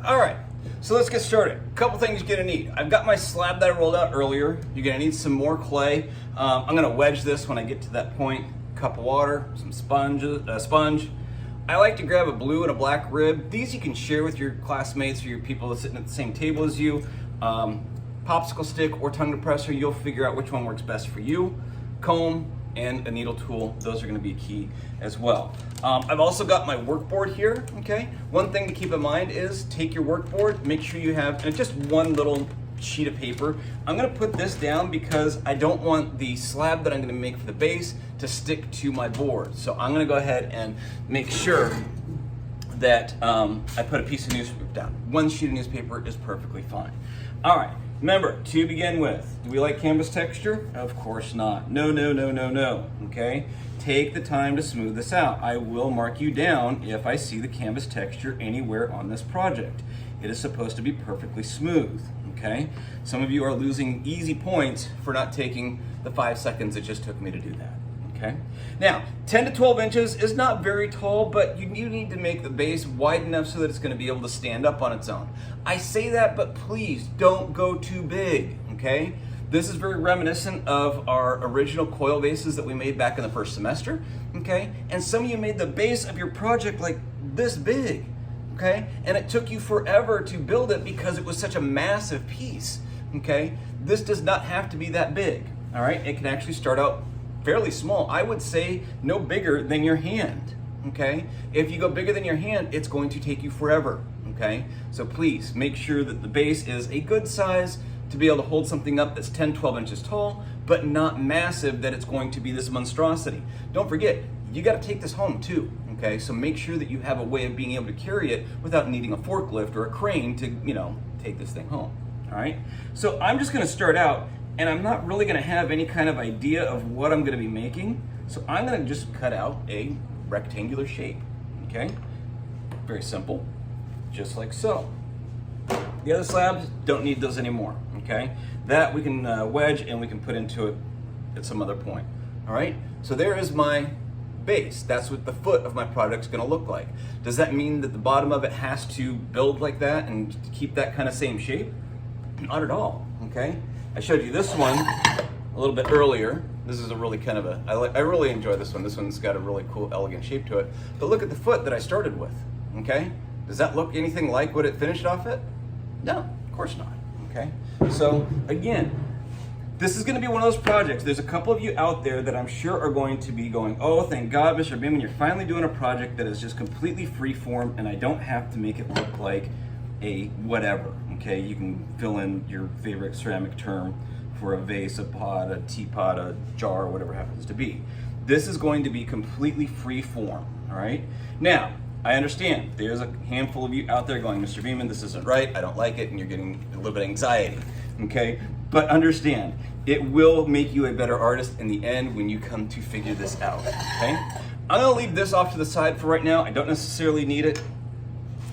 All right, so let's get started. A couple things you're gonna need. I've got my slab that I rolled out earlier. You're gonna need some more clay. I'm gonna wedge this when I get to that point. Cup of water, some sponge. I like to grab a blue and a black rib. These you can share with your classmates or your people that's sitting at the same table as you. Popsicle stick or tongue depressor, you'll figure out which one works best for you. Comb and a needle tool, those are gonna be key as well. I've also got my workboard here, okay? One thing to keep in mind is take your workboard, make sure you have, and it's just one little sheet of paper. I'm gonna put this down because I don't want the slab that I'm gonna make for the base to stick to my board. So I'm gonna go ahead and make sure that I put a piece of newspaper down. One sheet of newspaper is perfectly fine. All right, remember, to begin with, do we like canvas texture? Of course not. No, no, no, no, no, okay? Take the time to smooth this out. I will mark you down if I see the canvas texture anywhere on this project. It is supposed to be perfectly smooth, okay? Some of you are losing easy points for not taking the 5 seconds it just took me to do that, okay? Now, 10 to 12 inches is not very tall, but you need to make the base wide enough so that it's gonna be able to stand up on its own. I say that, but please don't go too big, okay? This is very reminiscent of our original coil bases that we made back in the first semester, okay? And some of you made the base of your project like this big, okay? And it took you forever to build it because it was such a massive piece, okay? This does not have to be that big, all right? It can actually start out fairly small. I would say no bigger than your hand, okay? If you go bigger than your hand, it's going to take you forever, okay? So please make sure that the base is a good size to be able to hold something up that's 10, 12 inches tall, but not massive that it's going to be this monstrosity. Don't forget, you gotta take this home too, okay? So make sure that you have a way of being able to carry it without needing a forklift or a crane to, take this thing home, all right? So I'm just gonna start out, and I'm not really gonna have any kind of idea of what I'm gonna be making, so I'm gonna just cut out a rectangular shape, okay? Very simple, just like so. The other slabs, don't need those anymore, okay? That we can wedge and we can put into it at some other point, all right? So there is my base. That's what the foot of my project's gonna look like. Does that mean that the bottom of it has to build like that and keep that kind of same shape? Not at all, okay? I showed you this one a little bit earlier. This is a really kind of I really enjoy this one. This one's got a really cool, elegant shape to it. But look at the foot that I started with, okay? Does that look anything like what it finished off at? No, of course not, okay? So again, this is gonna be one of those projects. There's a couple of you out there that I'm sure are going to be going, oh, thank God, Mr. Beeman, you're finally doing a project that is just completely freeform and I don't have to make it look like a whatever, okay? You can fill in your favorite ceramic term for a vase, a pot, a teapot, a jar, whatever it happens to be. This is going to be completely freeform, all right? Now, I understand there's a handful of you out there going, Mr. Beeman, this isn't right, I don't like it, and you're getting a little bit of anxiety, okay? But understand, it will make you a better artist in the end when you come to figure this out, okay? I'm gonna leave this off to the side for right now. I don't necessarily need it,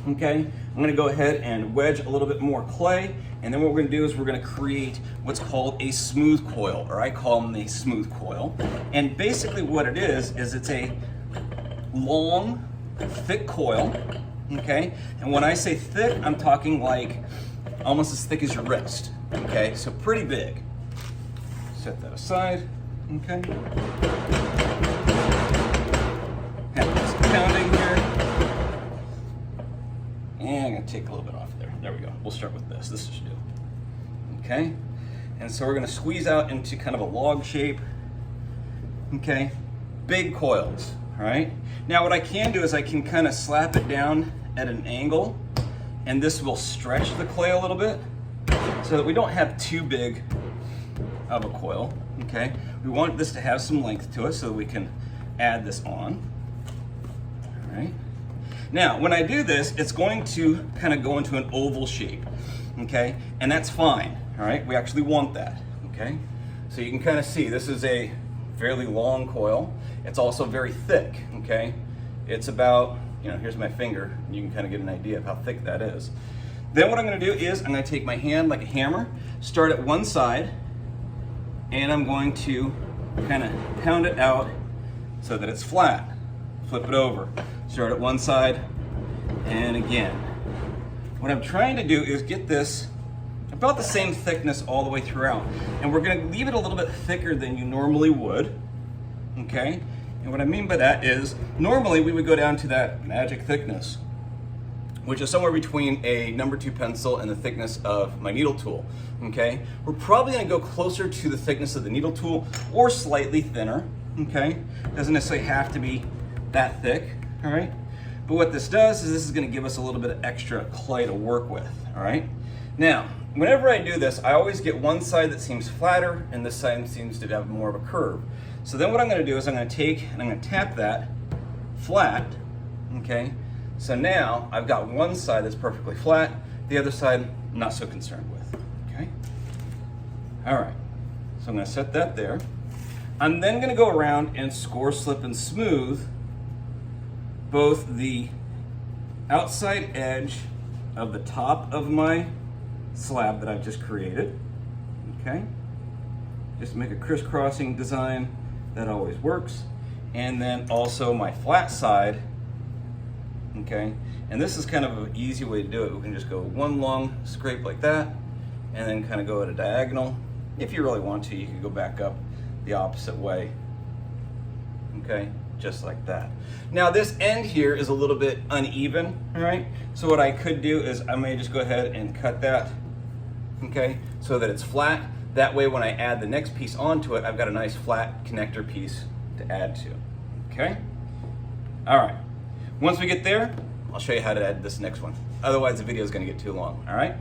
okay? I'm gonna go ahead and wedge a little bit more clay, and then what we're gonna do is we're gonna create what's called a smooth coil, or I call them a smooth coil. And basically what it is it's a long, thick coil, okay? And when I say thick, I'm talking like almost as thick as your wrist, okay? So pretty big. Set that aside, okay? Have this pounding here. And I'm gonna take a little bit off there. There we go. We'll start with this. This should do. Okay? And so we're gonna squeeze out into kind of a log shape, okay? Big coils. All right. Now what I can do is I can kind of slap it down at an angle, and this will stretch the clay a little bit so that we don't have too big of a coil, okay? We want this to have some length to it so that we can add this on, all right? Now, when I do this, it's going to kind of go into an oval shape, okay? And that's fine, all right? We actually want that, okay? So you can kind of see this is a fairly long coil. It's also very thick, okay? It's about, here's my finger. You can kind of get an idea of how thick that is. Then what I'm gonna do is I'm gonna take my hand like a hammer, start at one side, and I'm going to kind of pound it out so that it's flat. Flip it over. Start at one side, and again, what I'm trying to do is get this about the same thickness all the way throughout. And we're gonna leave it a little bit thicker than you normally would, okay? And what I mean by that is, normally we would go down to that magic thickness, which is somewhere between a number 2 pencil and the thickness of my needle tool, okay? We're probably gonna go closer to the thickness of the needle tool or slightly thinner, okay? Doesn't necessarily have to be that thick, all right? But what this does is this is gonna give us a little bit of extra clay to work with, all right? Now, whenever I do this, I always get one side that seems flatter and this side seems to have more of a curve. So then what I'm gonna do is I'm gonna take and I'm gonna tap that flat, okay? So now I've got one side that's perfectly flat, the other side I'm not so concerned with, okay? All right, so I'm gonna set that there. I'm then gonna go around and score, slip, and smooth both the outside edge of the top of my slab that I've just created, okay? Just make a crisscrossing design, that always works. And then also my flat side, okay? And this is kind of an easy way to do it. We can just go one long scrape like that, and then kind of go at a diagonal. If you really want to, you can go back up the opposite way, okay? Just like that. Now this end here is a little bit uneven, all right? So what I could do is I may just go ahead and cut that, okay? So that it's flat. That way when I add the next piece onto it, I've got a nice flat connector piece to add to, okay? All right, once we get there, I'll show you how to add this next one. Otherwise the video is gonna get too long, all right?